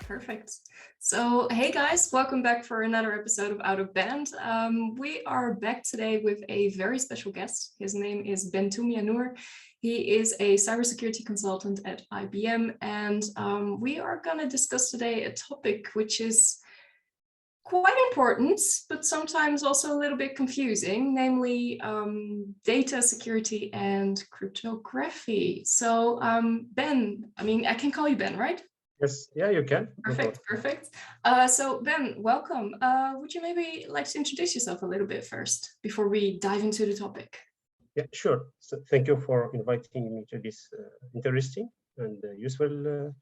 Perfect. So, hey guys, welcome back for another episode of Out of Band. We are back today with a very special guest. His name is Bentoumia Nour. He is a cybersecurity consultant at IBM, and we are going to discuss today a topic which is quite important, but sometimes also a little bit confusing, namely data security and cryptography. So, Ben, I can call you Ben, right? Yes, yeah, you can. Perfect. So Ben, welcome. Would you maybe like to introduce yourself a little bit first before we dive into the topic? Yeah, sure. So thank you for inviting me to this interesting and useful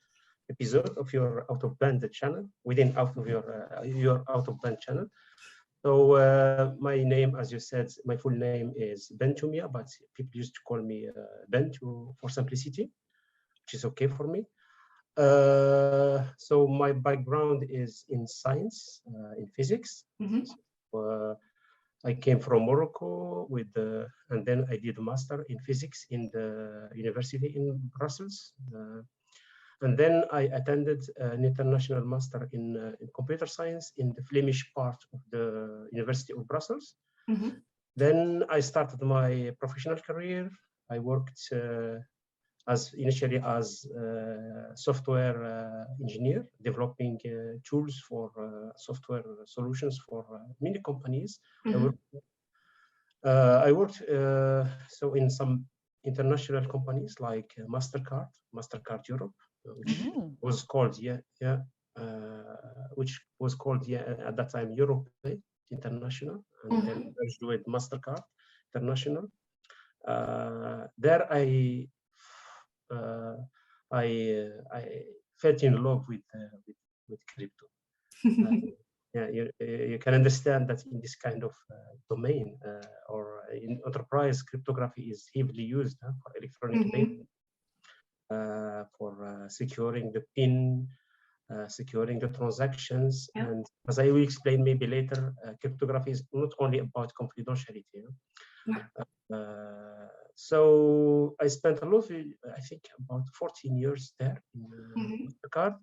episode of your Out of Band channel, out of your Out of Band channel. So my name, as you said, my full name is Bentoumia, but people used to call me Ben for simplicity, which is okay for me. So my background is in science, in physics. Mm-hmm. So, I came from Morocco and then I did a master in physics in the university in Brussels. And then I attended an international master in computer science in the Flemish part of the University of Brussels. Mm-hmm. Then I started my professional career. I worked initially as a software engineer, developing tools for software solutions for many companies. Mm-hmm. I worked so in some international companies like Mastercard Europe, which was called at that time Europe International, and then merged with Mastercard International. There I fell in love with crypto. Yeah, you can understand that in this kind of domain or in enterprise, cryptography is heavily used for electronic payment, for securing the PIN, securing the transactions. Yeah. And as I will explain maybe later, cryptography is not only about confidentiality. So I spent I think about 14 years there in Mastercard,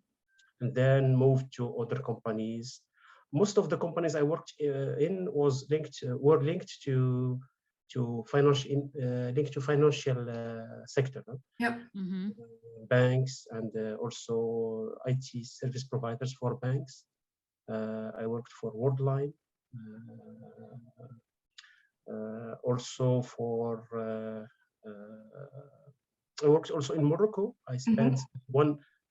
and then moved to other companies. Most of the companies I worked in were linked to financial sector. Yep. Banks and also IT service providers for banks. I worked for Worldline. Also I worked also in Morocco. I spent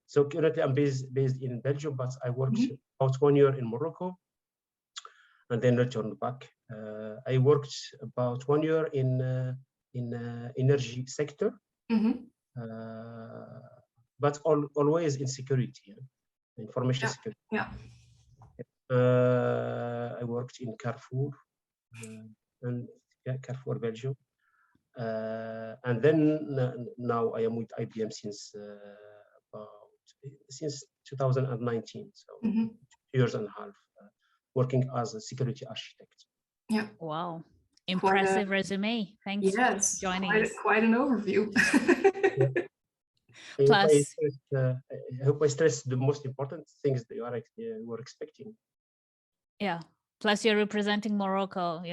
so currently I'm based in Belgium, but I worked about 1 year in Morocco and then returned back. I worked about 1 year in energy sector, but always in security, information security. Yeah. I worked in Carrefour. And Carrefour Belgium, and then now I am with IBM since 2019, so 2 years and a half, working as a security architect. Yeah. Wow, impressive resume. Thanks for joining us. Quite an overview. Plus, I hope I stress the most important things that you were expecting. Yeah. Plus, you're representing Morocco.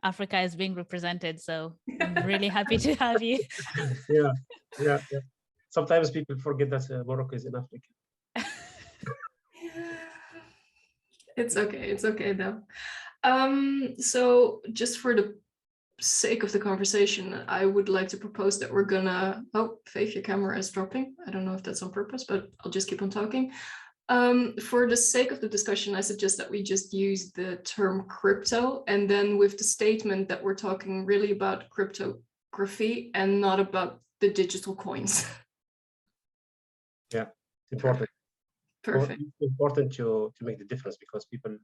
Africa is being represented, so I'm really happy to have you. Yeah. Sometimes people forget that Morocco is in Africa. It's okay though. So just for the sake of the conversation, I would like to propose that we're gonna. Oh, Faith, your camera is dropping. I don't know if that's on purpose, but I'll just keep on talking. For the sake of the discussion, I suggest that we just use the term crypto, and then with the statement that we're talking really about cryptography and not about the digital coins. Yeah, it's important. Perfect. It's important to make the difference because people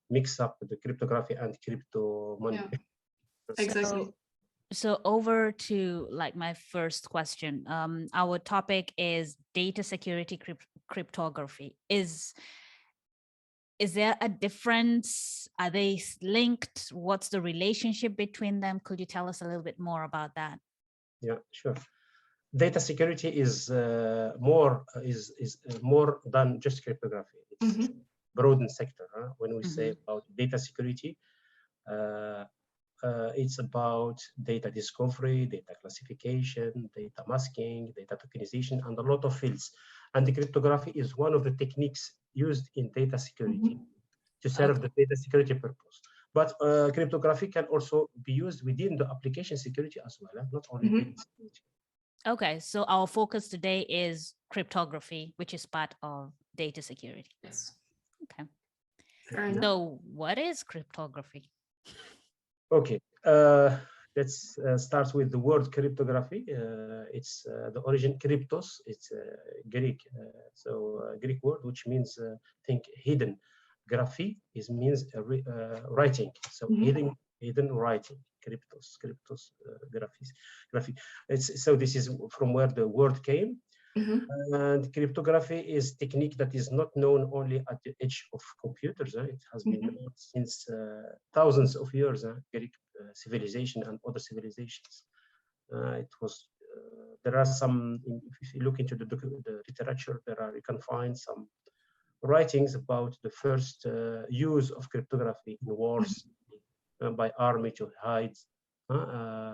mix up the cryptography and crypto money. Yeah, exactly. So over to my first question. Our topic is data security cryptography. Is there a difference? Are they linked? What's the relationship between them? Could you tell us a little bit more about that? Yeah, sure. data security is more than just cryptography. It's broadened sector. When we say about data security, it's about data discovery, data classification, data masking, data tokenization, and a lot of fields. And the cryptography is one of the techniques used in data security to serve the data security purpose. But cryptography can also be used within the application security as well, not only data security. Okay, so our focus today is cryptography, which is part of data security. Yes. Okay. Fair enough. So what is cryptography? Okay, let's start with the word cryptography. It's the origin cryptos. It's Greek, Greek word which means think hidden. Graphy means writing. So hidden writing. Cryptos, graphy. So this is from where the word came. And cryptography is technique that is not known only at the edge of computers. It has been known since thousands of years. Greek civilization and other civilizations. It was. There are some. If you look into the literature, you can find some writings about the first use of cryptography in wars by army to hide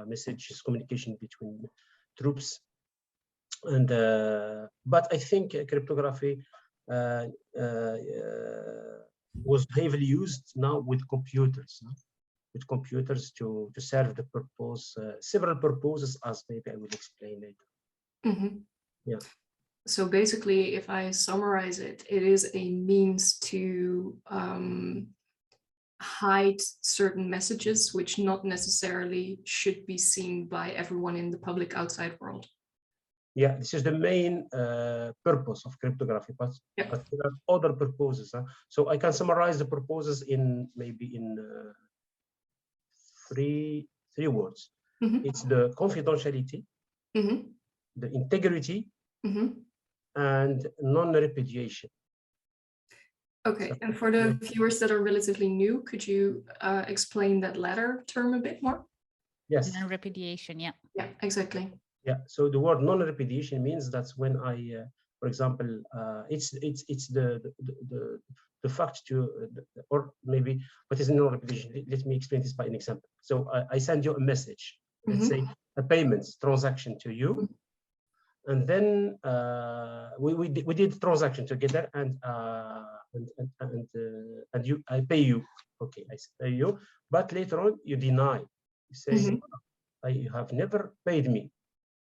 messages, communication between troops. And but I think cryptography was heavily used now with computers, to serve the purpose, several purposes, as maybe I will explain later. Yeah. So basically, if I summarize it, it is a means to hide certain messages which not necessarily should be seen by everyone in the public outside world. Yeah, this is the main purpose of cryptography, but there are other purposes. So I can summarize the purposes in maybe three words. It's the confidentiality, the integrity, and non-repudiation. Okay, and for the viewers that are relatively new, could you explain that latter term a bit more? Yes. Non-repudiation, yeah. Yeah, exactly. Yeah, so the word non-repudiation means that when I, for example, it's the fact to, or maybe what is non-repudiation? Let me explain this by an example. So I send you a message, let's say a payment transaction to you, and then we did transaction together, and I pay you. Okay, I pay you, but later on you deny. You say I have never paid me.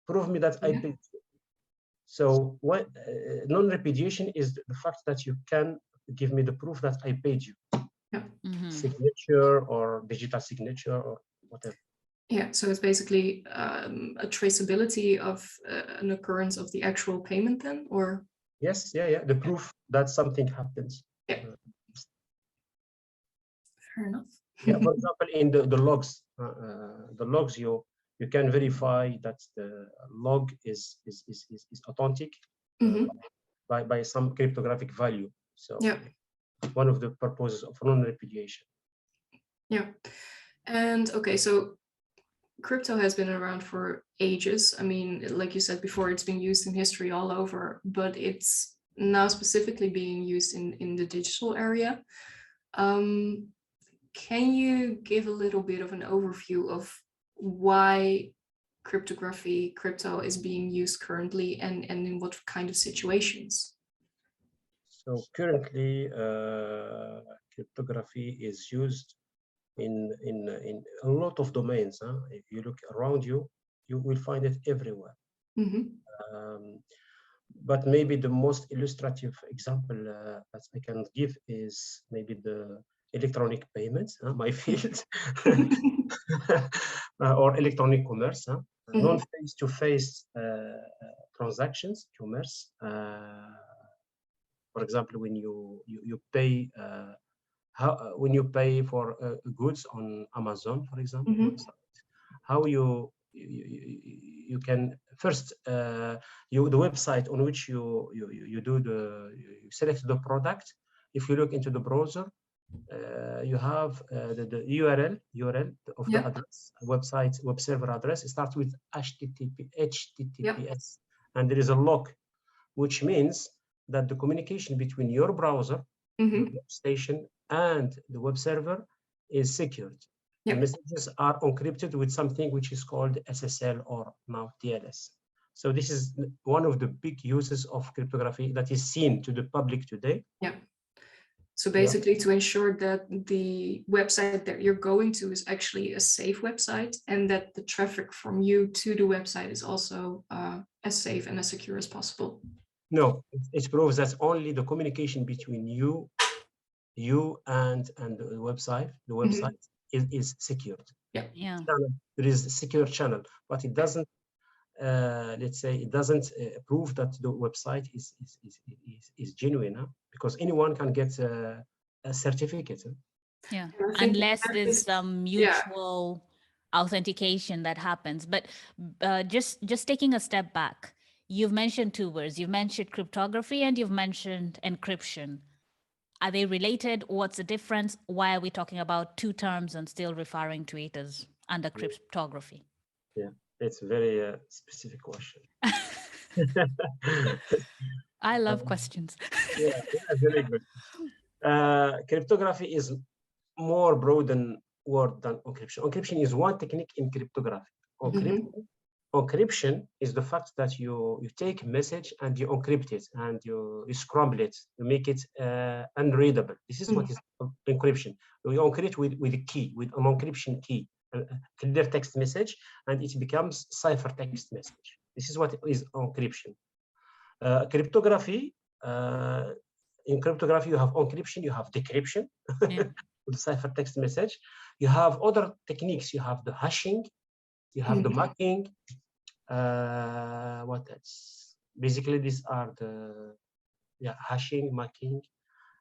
Prove me that I paid you. So what non-repudiation is the fact that you can give me the proof that I paid you. Signature or digital signature or whatever. Yeah, so it's basically a traceability of an occurrence of the actual payment then, or? Yes, yeah, the proof that something happens. Yeah. Fair enough. Yeah, for example, in the logs, you can verify that the log is authentic by some cryptographic value. So one of the purposes of non-repudiation. Yeah. And okay, so crypto has been around for ages. I mean, like you said before, it's been used in history all over, but it's now specifically being used in the digital area. Can you give a little bit of an overview of why crypto is being used currently and in what kind of situations? So currently, cryptography is used in a lot of domains. If you look around you, you will find it everywhere. But maybe the most illustrative example that I can give is maybe the electronic payments, my field, or electronic commerce, non-face-to-face transactions, commerce. For example, when you pay, when you pay for goods on Amazon, for example, how you can first the website on which you select the product. If you look into the browser, you have the URL of the Yep. address, website, web server address. It starts with Yep. HTTPS, and there is a lock, which means that the communication between your browser, your Mm-hmm. station, and the web server is secured. The Yep. messages are encrypted with something which is called SSL or now TLS. So this is one of the big uses of cryptography that is seen to the public today. Yeah. So basically, to ensure that the website that you're going to is actually a safe website, and that the traffic from you to the website is also as safe and as secure as possible. No, it proves that only the communication between you and the website, is secured. Yeah. There is a secure channel, but it doesn't. Let's say it doesn't prove that the website is genuine, huh? Because anyone can get a certificate. Huh? Yeah. And I think Unless that there's is- some mutual authentication that happens. But just taking a step back, you've mentioned two words. You've mentioned cryptography and you've mentioned encryption. Are they related? What's the difference? Why are we talking about two terms and still referring to it as under cryptography? Yeah, it's a very specific question. I love questions. Yeah, very good. Cryptography is more broad word than encryption. Encryption is one technique in cryptography. Encryption is the fact that you take a message and you encrypt it and you scramble it, you make it unreadable. This is what is encryption. We encrypt with a key, with an encryption key, a clear text message, and it becomes ciphertext message. This is what is encryption. Cryptography, in cryptography, you have encryption, you have decryption, with ciphertext message. You have other techniques. You have the hashing, you have the marking. What else? Basically, these are the hashing, marking,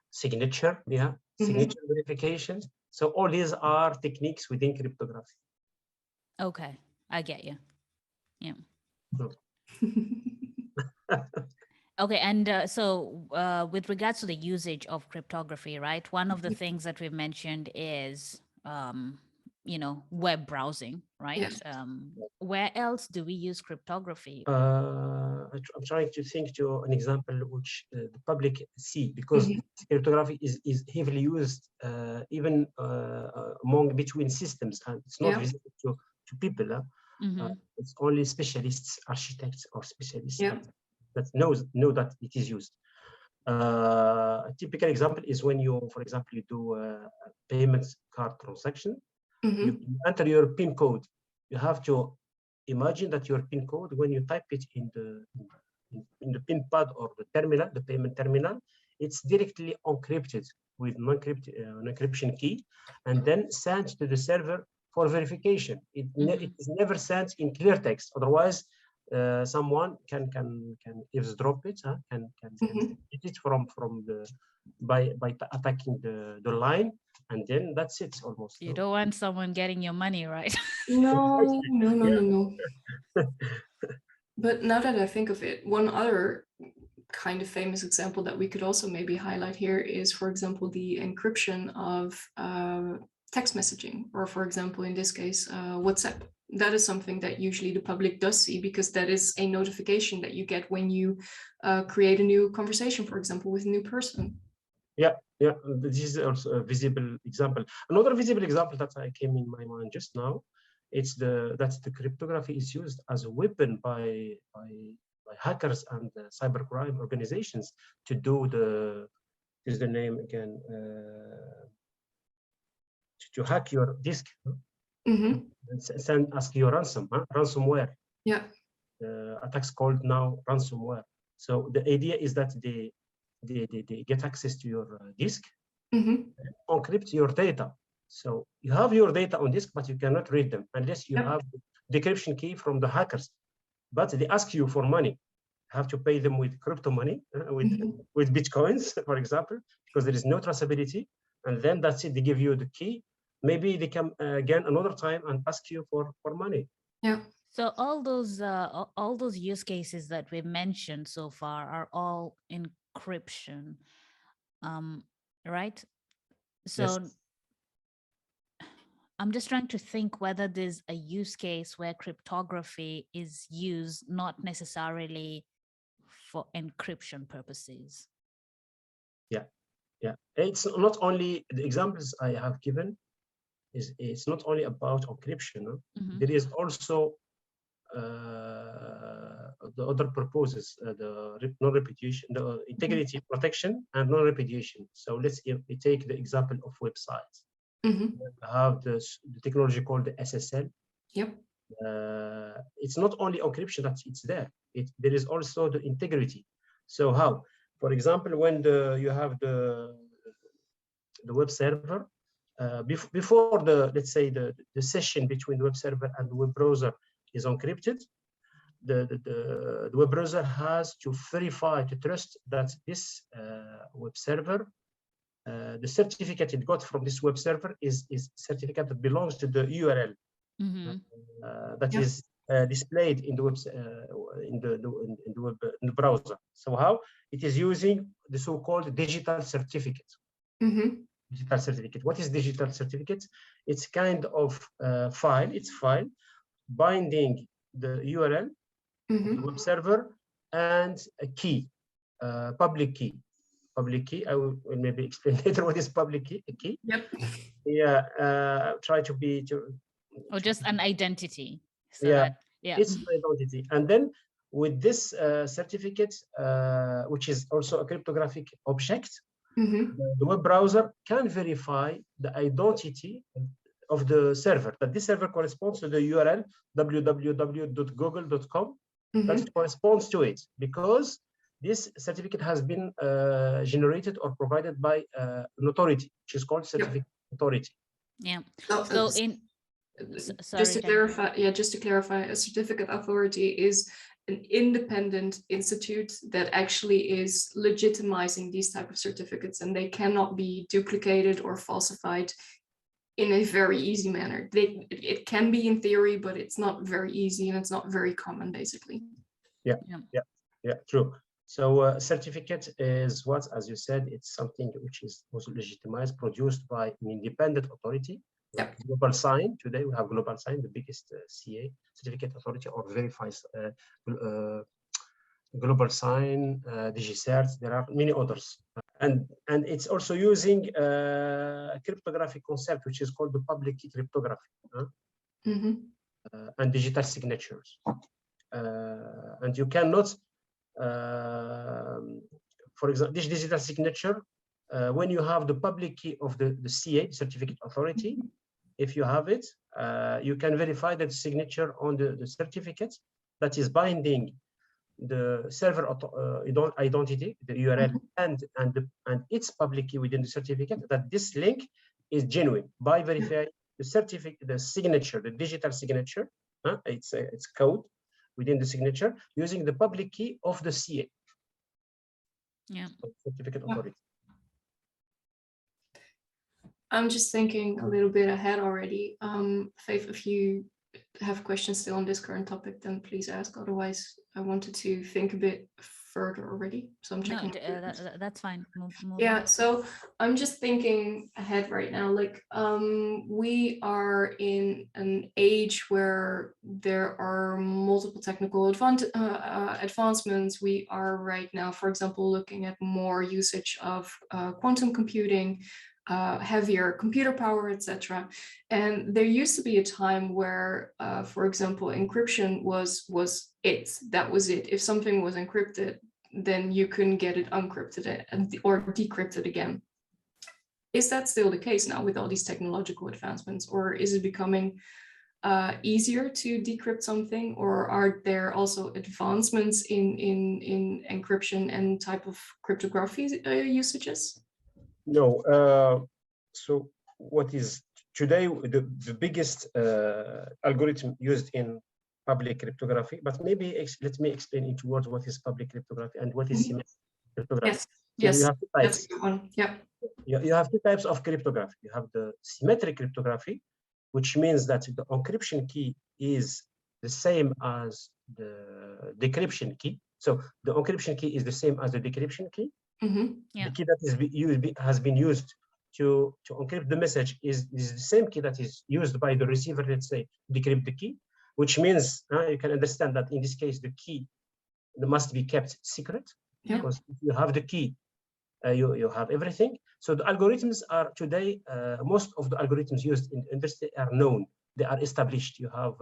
signature, signature verification. So all these are techniques within cryptography. Okay, I get you. Yeah. Okay, and so with regards to the usage of cryptography, right? One of the things that we've mentioned is, web browsing, right? Where else do we use cryptography? I'm trying to think to an example which the public see, because cryptography is heavily used even between systems, and it's not visible to people. It's only specialists, architects, or specialists that know that it is used. A typical example is when you, for example, you do a payment card transaction. You enter your PIN code. You have to imagine that your PIN code, when you type it in the PIN pad or the terminal, the payment terminal, it's directly encrypted with an encryption key, and then sent to the server for verification. It is never sent in clear text. Otherwise, someone can eavesdrop it, can get it from by attacking the line, and then that's it almost. You don't want someone getting your money, right? No. But now that I think of it, one other kind of famous example that we could also maybe highlight here is, for example, the encryption of text messaging, or for example, in this case, WhatsApp. That is something that usually the public does see, because that is a notification that you get when you create a new conversation, for example, with a new person. Yeah, this is also a visible example. Another visible example that came in my mind just now, it's that the cryptography is used as a weapon by hackers and cybercrime organizations to do is the name again, to hack your disk, and ask you ransomware. Yeah, attacks called now ransomware. So the idea is that they get access to your disk, encrypt your data. So you have your data on disk, but you cannot read them unless you have the decryption key from the hackers. But they ask you for money. You have to pay them with crypto money, with bitcoins, for example, because there is no traceability. And then that's it. They give you the key. Maybe they come again another time and ask you for money. Yeah. So all those use cases that we mentioned so far are all encryption, right? So Yes. I'm just trying to think whether there's a use case where cryptography is used not necessarily for encryption purposes. Yeah. Yeah. It's not only the examples I have given it's not only about encryption. No? Mhm. There is also the other purposes, the non-repudiation, the integrity protection and non-repudiation. So let's take the example of websites. Mm-hmm. Have the technology called the SSL. Yep. It's not only encryption that it's there. There is also the integrity. So how? For example, when you have the web server, before let's say the session between the web server and the web browser is encrypted, the web browser has to verify, to trust that this web server, the certificate it got from this web server is certificate that belongs to the URL that Yep. is displayed in the web in the browser. So how? It is using the so-called digital certificate. Mm-hmm. Digital certificate. What is digital certificate? It's kind of file. It's file binding the URL of the web server and a key, public key. Public key. I will maybe explain later what is public key. A key. Yep. Yeah. Try to be or just an identity. So yeah. that, yeah. It's an identity, and then with this certificate, which is also a cryptographic object. Mm-hmm. The web browser can verify the identity of the server, that this server corresponds to the URL www.google.com, that it corresponds to it, because this certificate has been generated or provided by an authority, which is called certificate authority. Yeah. So in sorry, just to clarify, a certificate authority is an independent institute that actually is legitimizing these type of certificates, and they cannot be duplicated or falsified in a very easy manner. It can be in theory, but it's not very easy and it's not very common, basically. Yeah, true. So certificate is what, as you said, it's something which is also legitimized, produced by an independent authority. Like Global Sign. Today we have Global Sign, the biggest CA certificate authority, or verifies Global Sign, DigiCert. There are many others, and it's also using a cryptographic concept which is called the public key cryptography, and digital signatures. And you cannot, for example, this digital signature, when you have the public key of the CA, certificate authority, if you have it, you can verify that signature on the certificate that is binding the server identity, the URL, and its public key within the certificate, that this link is genuine by verifying the certificate, the signature, the digital signature. It's code within the signature using the public key of the CA. Yeah. Certificate authority. I'm just thinking a little bit ahead already. Faith, if you have questions still on this current topic, then please ask. Otherwise, I wanted to think a bit further already. So I'm checking. No, that's fine. Move yeah, on. so I'm just thinking ahead right now. Like, we are in an age where there are multiple technical advancements. We are right now, for example, looking at more usage of quantum computing, heavier computer power, etc. And there used to be a time where, for example, encryption was that was it. If something was encrypted, then you couldn't get it uncrypted or decrypted again. Is that still the case now with all these technological advancements, or is it becoming easier to decrypt something, or are there also advancements in encryption and type of cryptography usages? No. So what is today the biggest algorithm used in public cryptography? But maybe let me explain in 2 words what is public cryptography and what is symmetric cryptography. Yes. So Yes. you have 2 types. That's a good one. Yeah. You have 2 types of cryptography. You have the symmetric cryptography, which means that the encryption key is the same as the decryption key. So the encryption key is the same as the decryption key. Mm-hmm. Yeah. The key that is has been used to encrypt the message is the same key that is used by the receiver, let's say, to decrypt the key, which means you can understand that in this case, the key must be kept secret, because if you have the key, you have everything. So the algorithms are today, most of the algorithms used in industry are known. They are established. You have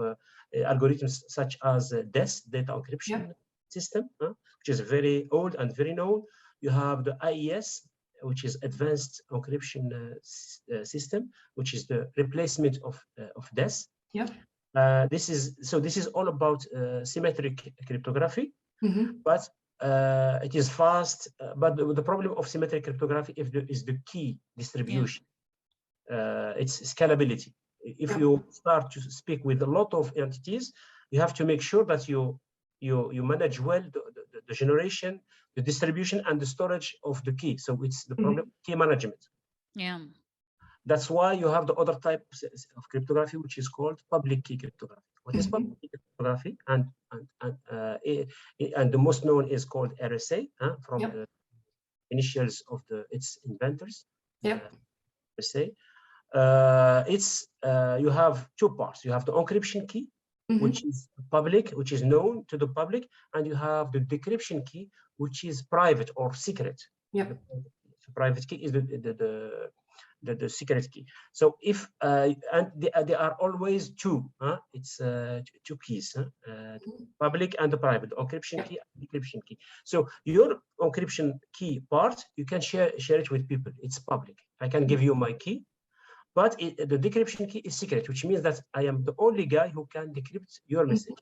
algorithms such as DES, data encryption system, which is very old and very known. You have the IES, which is advanced encryption system, which is the replacement of DES. This is all about symmetric cryptography, but it is fast. But the problem of symmetric cryptography is the key distribution. It's scalability. If you start to speak with a lot of entities, you have to make sure that you manage well the generation, the distribution, and the storage of the key. So it's the problem of key management. That's why you have the other type of cryptography, which is called public key cryptography. What is public key cryptography? And the most known is called RSA, from the initials of its inventors. RSA. You have two parts. You have the encryption key, which is public, which is known to the public, and you have the decryption key, which is private or secret. The private key is the secret key. So if and there are always two. It's two keys, public and the private, encryption key and decryption key. So your encryption key part, you can share it with people. It's public. I can give you my key, but the decryption key is secret, which means that I am the only guy who can decrypt your message.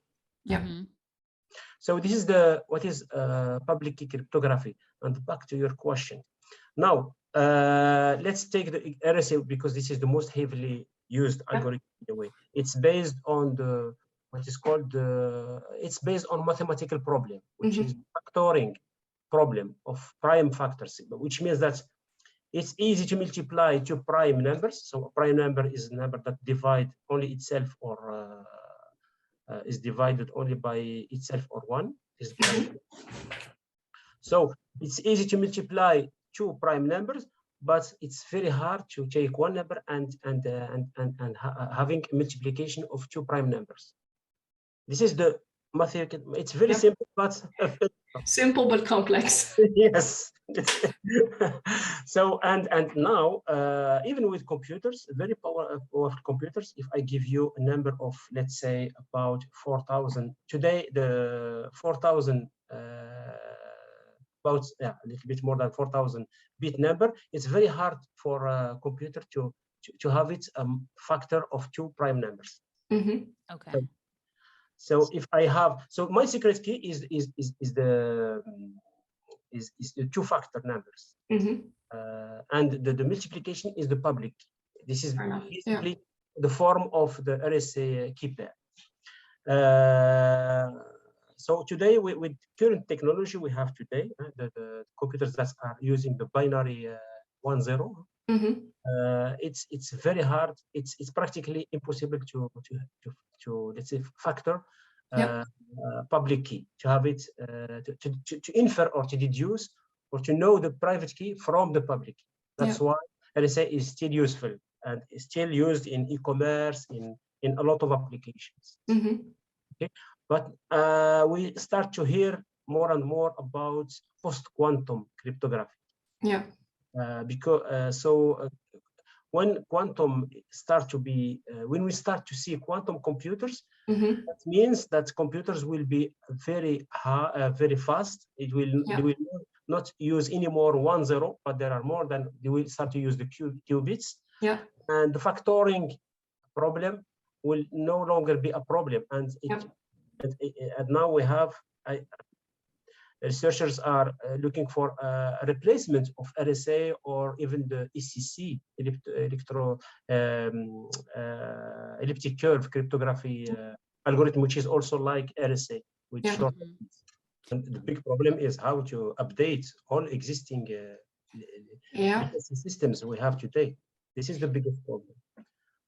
So this is what is public key cryptography. And back to your question. Now, let's take the RSA, because this is the most heavily used algorithm in a way. It's based on what is called it's based on mathematical problem, which is factoring problem of prime factors, which means that it's easy to multiply two prime numbers. So a prime number is a number that divides only itself, or is divided only by itself, or one is prime. So it's easy to multiply two prime numbers, but it's very hard to take one number and having a multiplication of two prime numbers. This is the mathematical. It's very simple, but simple but complex. Yes. So and now even with computers, very powerful computers, if I give you a number of, let's say, about 4,000 today, the 4,000 about a little bit more than 4,000 bit number, it's very hard for a computer to have it factor of two prime numbers. Okay. So if I have, so my secret key is the two factor numbers, and the multiplication is the public key. This is basically the form of the RSA key pair. So today, with current technology we have today, the computers that are using the binary 1-0, it's very hard. It's practically impossible to let's say factor public key, to have it to infer or to deduce or to know the private key from the public key. That's why RSA is still useful and is still used in e-commerce, in a lot of applications. Okay. But we start to hear more and more about post-quantum cryptography. Because when quantum start to be, when we start to see quantum computers, that means that computers will be very fast. They will not use any more 1-0, but there are more than they will start to use the qubits. And the factoring problem will no longer be a problem, and now we have researchers are looking for a replacement of RSA or even the ECC, elliptic curve cryptography algorithm, which is also like RSA with short. And the big problem is how to update all existing systems we have today. This is the biggest problem.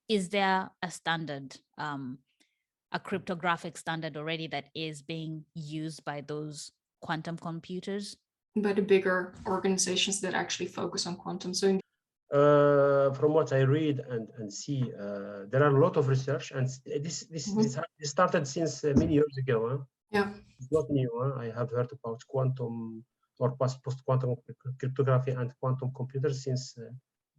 Is there a standard, a cryptographic standard already that is being used by those quantum computers? By the bigger organizations that actually focus on quantum. So From what I read and see, there are a lot of research, and this started since many years ago. Huh? Yeah. It's not new. Huh? I have heard about quantum or post-quantum cryptography and quantum computers since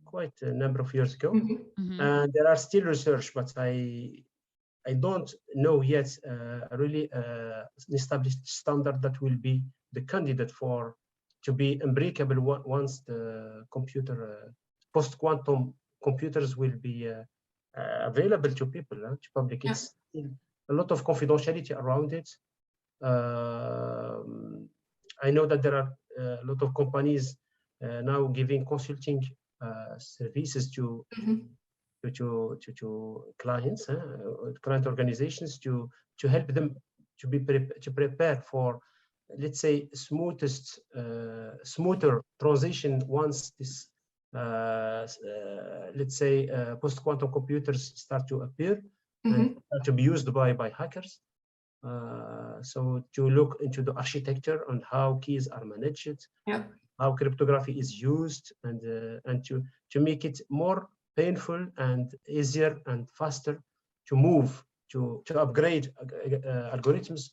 quite a number of years ago. And there are still research, but I don't know yet really an established standard that will be the candidate for to be unbreakable once the computer post-quantum computers will be available to people, to public. Yeah. It's still a lot of confidentiality around it. I know that there are a lot of companies now giving consulting services to clients, client organizations, to help them to prepare for, let's say, smoother transition once this let's say post-quantum computers start to appear and start to be used by hackers. So to look into the architecture and how keys are managed, how cryptography is used, and to make it more painful and easier and faster to move to upgrade algorithms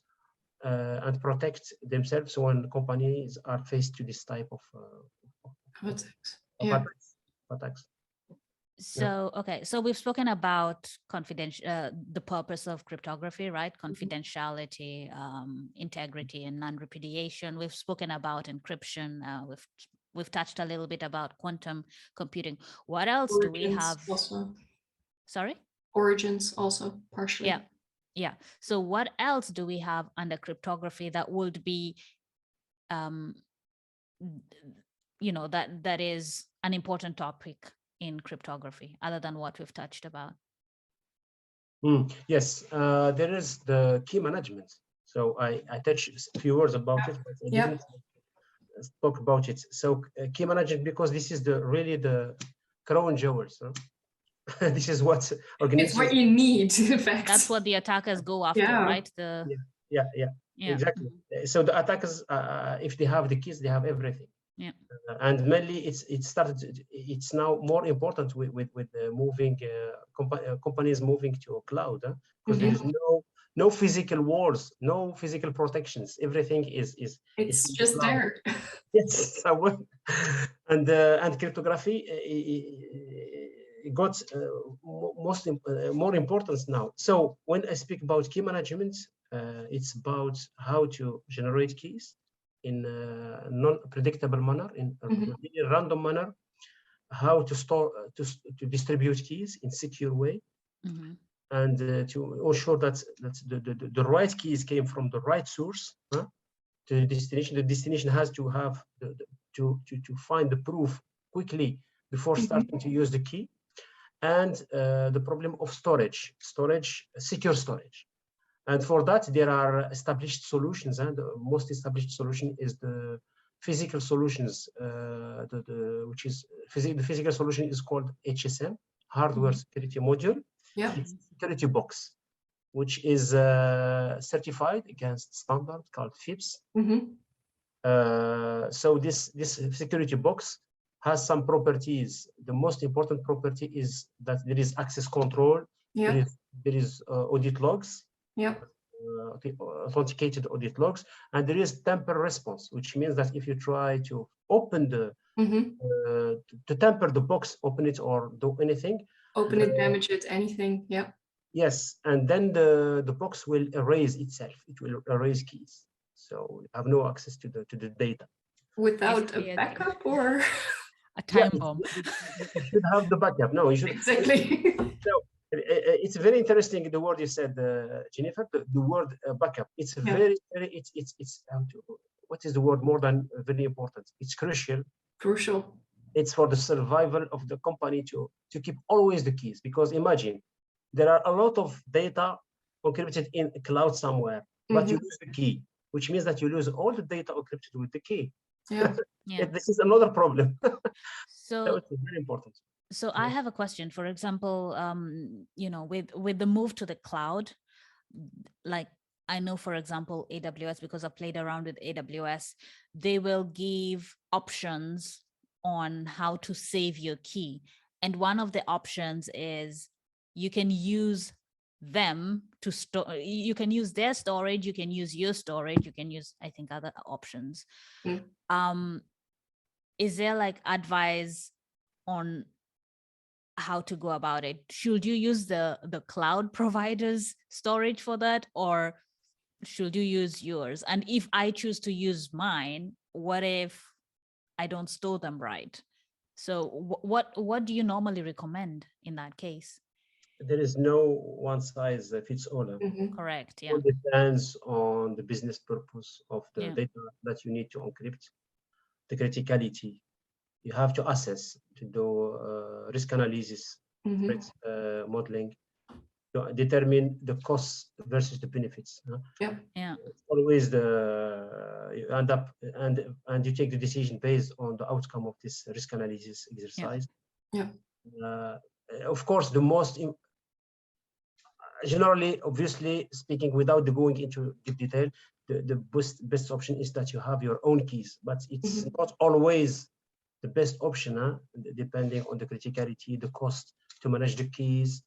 and protect themselves when companies are faced to this type of attacks. So, okay, so we've spoken about the purpose of cryptography, right? Confidentiality, integrity, and non-repudiation. We've spoken about encryption. We've touched a little bit about quantum computing. What else do we have? Also. Sorry? Origins also, partially. Yeah, yeah. So what else do we have under cryptography that would be, you know, that is an important topic in cryptography, other than what we've touched about? Yes, there is the key management. So I touched a few words about it, but I didn't talk about it. So key management, because this is really the crown jewels. Huh? This is what organizations. It's what you need, in fact. That's what the attackers go after, right? Yeah, exactly. So the attackers, if they have the keys, they have everything. Yeah. And mainly it's now more important with moving companies moving to a cloud, because there is no physical walls, no physical protections. Everything is it's just there. Yes. And cryptography got more importance now. So when I speak about key management, it's about how to generate keys in a non-predictable manner, in a random manner, how to store, to distribute keys in secure way, and to ensure that the right keys came from the right source to the destination. The destination has to have to find the proof quickly before starting to use the key. And the problem of storage, secure storage. And for that, there are established solutions, and the most established solution is the physical solutions, which is the physical solution is called HSM, Hardware Security Module. It's a security box, which is certified against standard called FIPS. So this security box has some properties. The most important property is that there is access control. There is audit logs. Authenticated audit logs, and there is tamper response, which means that if you try to open the to tamper the box, open it or do anything, open it, damage it, anything. Yes, and then the box will erase itself. It will erase keys, so you have no access to the data without a backup or a time bomb. You should have the backup. No, you should exactly. So it's very interesting, the word you said, Jennifer. The word backup. It's very it's what is the word more than very important? It's crucial. Crucial. It's for the survival of the company to keep always the keys, because imagine there are a lot of data encrypted in a cloud somewhere, but you lose the key, which means that you lose all the data encrypted with the key. This is another problem. So it's very important. So I have a question. For example, you know, with the move to the cloud, like I know, for example, AWS, because I've played around with AWS, they will give options on how to save your key. And one of the options is you can use them to store, you can use their storage, you can use your storage, you can use, I think, other options. Is there like advice on how to go about it? Should you use the cloud providers storage for that, or should you use yours? And if I choose to use mine, what if I don't store them right? So what do you normally recommend in that case? There is no one size fits all. Correct. Yeah. It depends on the business purpose of the Yeah. data that you need to encrypt, the criticality. You have to assess, to do risk analysis, threat modeling, to determine the costs versus the benefits. Yeah. Yeah. It's always you end up and you take the decision based on the outcome of this risk analysis exercise. Yeah. Of course, the most generally, obviously speaking, without going into deep detail, the best option is that you have your own keys, but it's not always the best option, depending on the criticality, the cost to manage the keys.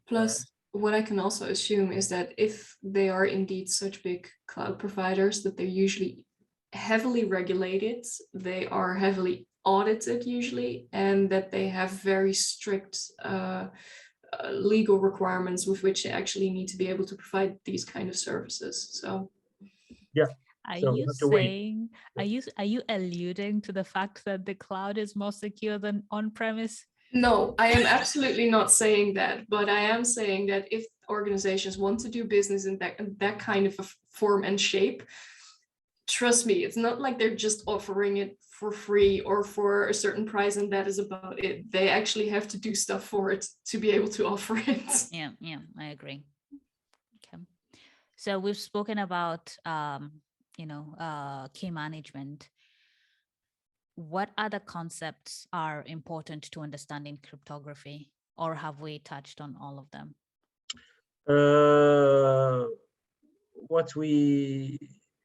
Plus, what I can also assume is that if they are indeed such big cloud providers, that they're usually heavily regulated, they are heavily audited usually, and that they have very strict legal requirements with which they actually need to be able to provide these kind of services. So yeah. Are So you saying, are you alluding to the fact that the cloud is more secure than on-premise? no, I am absolutely not saying that, but I am saying that if organizations want to do business in that kind of a form and shape, trust me, it's not like they're just offering it for free or for a certain price and that is about it. They actually have to do stuff for it to be able to offer it. Yeah, I agree. Okay. So we've spoken about, key management. What other concepts are important to understand in cryptography, or have we touched on all of them?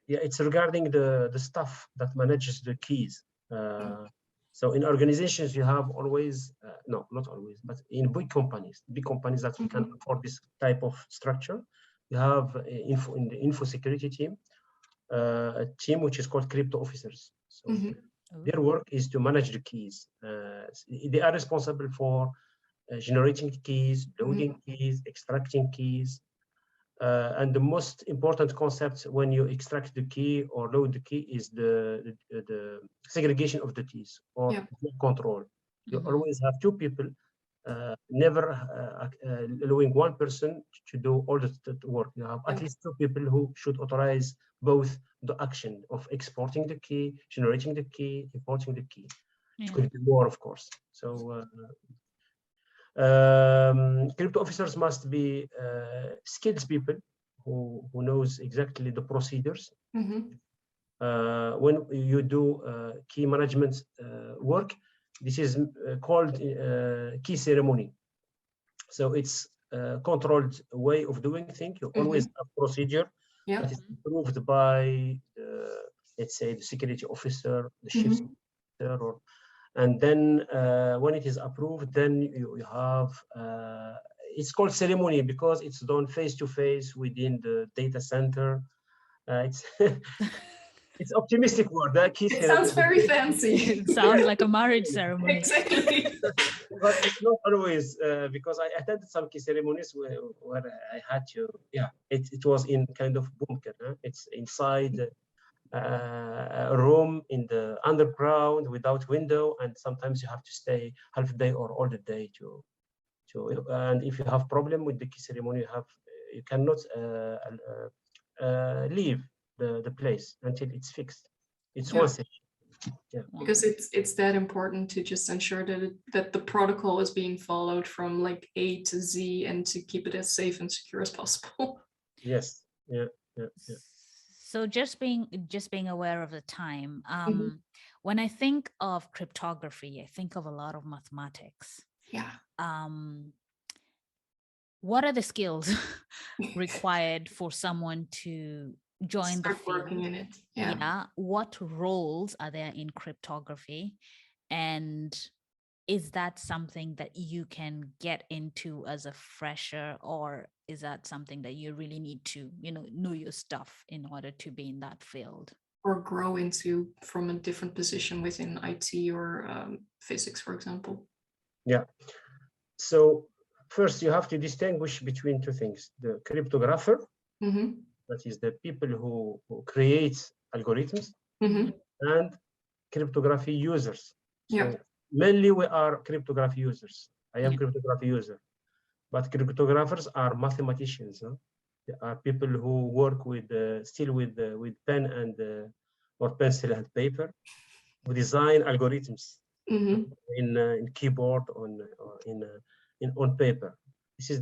It's regarding the staff that manages the keys. So in organizations, you have always, no, not always, but in big companies that we can afford this type of structure, you have in the info security team, a team which is called crypto officers. So their work is to manage the keys. They are responsible for generating keys, loading keys, extracting keys. And the most important concept when you extract the key or load the key is the segregation of the keys or control. You always have two people, never allowing one person to do all the work. You have at least two people who should authorize both the action of exporting the key, generating the key, importing the key. It could be more, of course. So crypto officers must be skilled people who knows exactly the procedures. When you do key management work, this is called key ceremony. So it's a controlled way of doing things. You always have procedure that is approved by, let's say, the security officer, the chief officer, and then when it is approved, then you have, it's called ceremony because it's done face-to-face within the data center. It's it's optimistic word. It sounds very fancy. It sounds like a marriage ceremony. Exactly. But it's not always, because I attended some key ceremonies where I had to, it was in kind of bunker. It's inside a room in the underground without window, and sometimes you have to stay half a day or all the day to and if you have problem with the key ceremony, you cannot leave the place until it's fixed. It's one session. Because it's that important to just ensure that the protocol is being followed from like A to Z and to keep it as safe and secure as possible. Yes. So just being aware of the time. When I think of cryptography, I think of a lot of mathematics. Yeah. What are the skills required for someone to join the field? Working in it. Yeah. What roles are there in cryptography? And is that something that you can get into as a fresher, or is that something that you really need to, know your stuff in order to be in that field? Or grow into from a different position within IT or physics, for example? Yeah. So first, you have to distinguish between two things: the cryptographer, that is the people who create algorithms, and cryptography users. So mainly we are cryptography users. I am cryptography user, but cryptographers are mathematicians. Huh? They are people who work with still with pen and or pencil and paper, who design algorithms in keyboard on paper. This is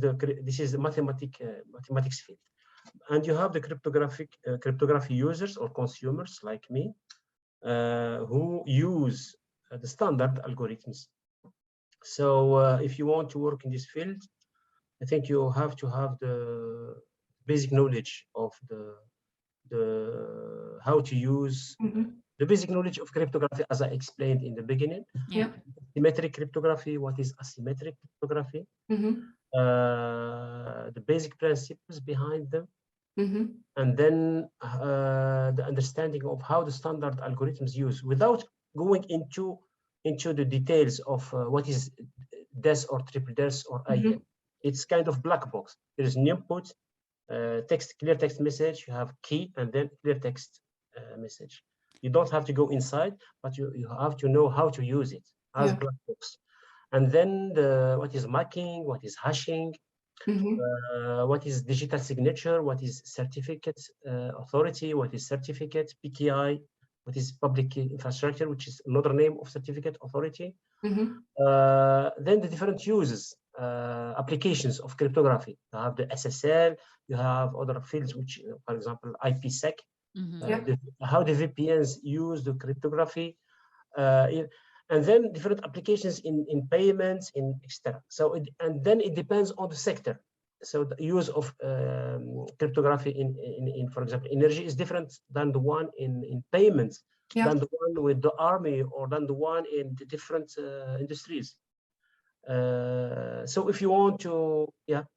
the mathematics field. And you have the cryptography users or consumers like me, who use the standard algorithms. So if you want to work in this field, I think you have to have the basic knowledge of the how to use the basic knowledge of cryptography, as I explained in the beginning. Symmetric cryptography, what is asymmetric cryptography, the basic principles behind them, and then the understanding of how the standard algorithms use, without going into the details of what is DES or triple DES or IEM. It's kind of black box. There is an input, clear text message, you have key, and then clear text message. You don't have to go inside, but you have to know how to use it as black box. And then what is marking, what is hashing, what is digital signature, what is certificate authority, what is certificate PKI, what is public infrastructure, which is another name of certificate authority. Then the different uses, applications of cryptography. You have the SSL, you have other fields, which, for example, IPsec, how the VPNs use the cryptography, and then different applications in payments, in etc. So, and then it depends on the sector. So the use of cryptography in, for example, energy is different than the one in payments, than the one with the army, or than the one in the different industries. So if you want to,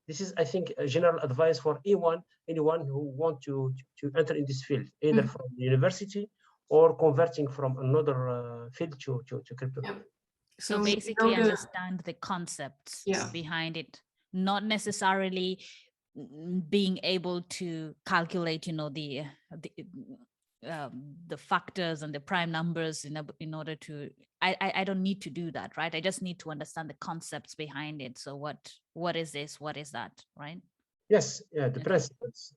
this is, I think, a general advice for anyone who want to enter in this field, either from the university or converting from another field to cryptography. So basically understand the concepts behind it, not necessarily being able to calculate, the factors and the prime numbers in order to, I don't need to do that, right? I just need to understand the concepts behind it. So what is this? What is that, right? Yes, the principles.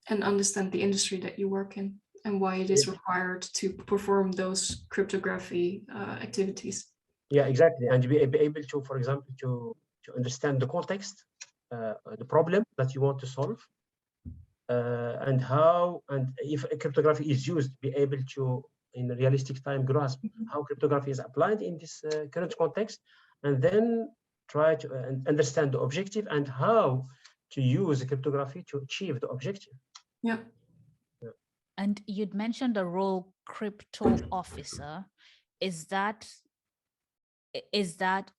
And understand the industry that you work in and why it is required to perform those cryptography activities. Yeah, exactly. And be able to, for example, to understand the context, the problem that you want to solve, and how, and if cryptography is used, be able to, in a realistic time, grasp how cryptography is applied in this current context, and then try to understand the objective and how to use cryptography to achieve the objective. And you'd mentioned the role crypto officer. Is that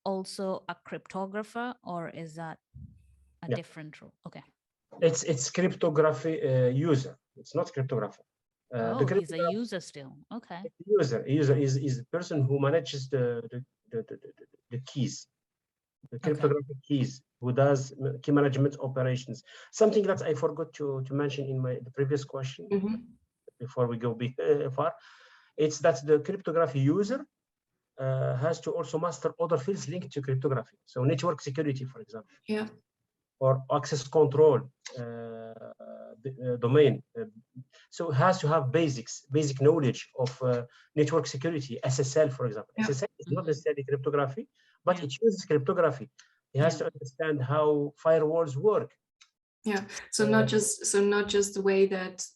also a cryptographer, or is that a different role? Okay. It's cryptography user. It's not cryptographer. He's a user still. Okay. User is the person who manages the keys, the cryptographic keys, who does key management operations. Something that I forgot to mention in the previous question, before we go far, it's that the cryptography user has to also master other fields linked to cryptography. So network security, for example. Or access control domain. So it has to have basic knowledge of network security, SSL, for example. SSL is not necessarily cryptography, but it uses cryptography. It has to understand how firewalls work. So not just the way that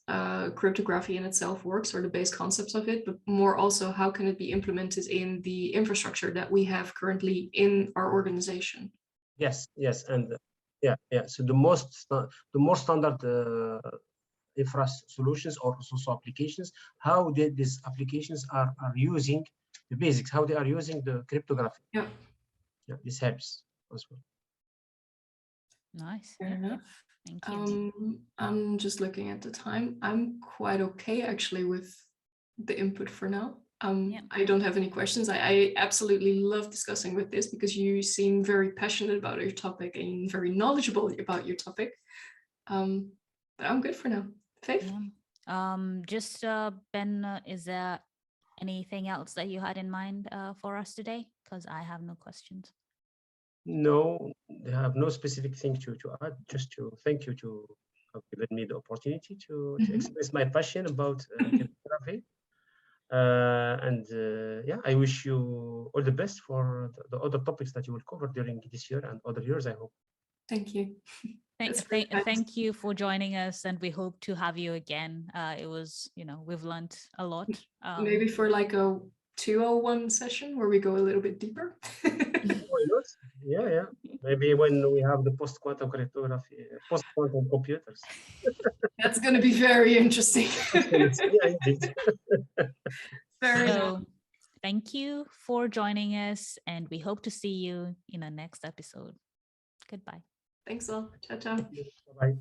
cryptography in itself works, or the base concepts of it, but more also how can it be implemented in the infrastructure that we have currently in our organization. Yes, and so the more standard infra solutions or also applications, how these applications are using the basics, how they are using the cryptography. Yeah. Yeah, this helps as well. Nice. Fair enough. Thank you. I'm just looking at the time. I'm quite okay actually with the input for now. I don't have any questions. I absolutely love discussing with this because you seem very passionate about your topic and very knowledgeable about your topic. But I'm good for now. Faith? Just Ben, is there anything else that you had in mind for us today? Because I have no questions. No, they have no specific thing to add. Just to thank you to have given me the opportunity to express my passion about cryptography. Yeah, I wish you all the best for the other topics that you will cover during this year and other years, I hope. Thank you. Thank you for joining us, and we hope to have you again. It was, we've learned a lot. Maybe for like a 201 session where we go a little bit deeper. Why not? Yeah. Maybe when we have the post-quantum cryptography, post-quantum computers. That's going to be very interesting. Yeah, indeed. So, thank you for joining us, and we hope to see you in the next episode. Goodbye. Thanks all. Ciao, ciao. Bye.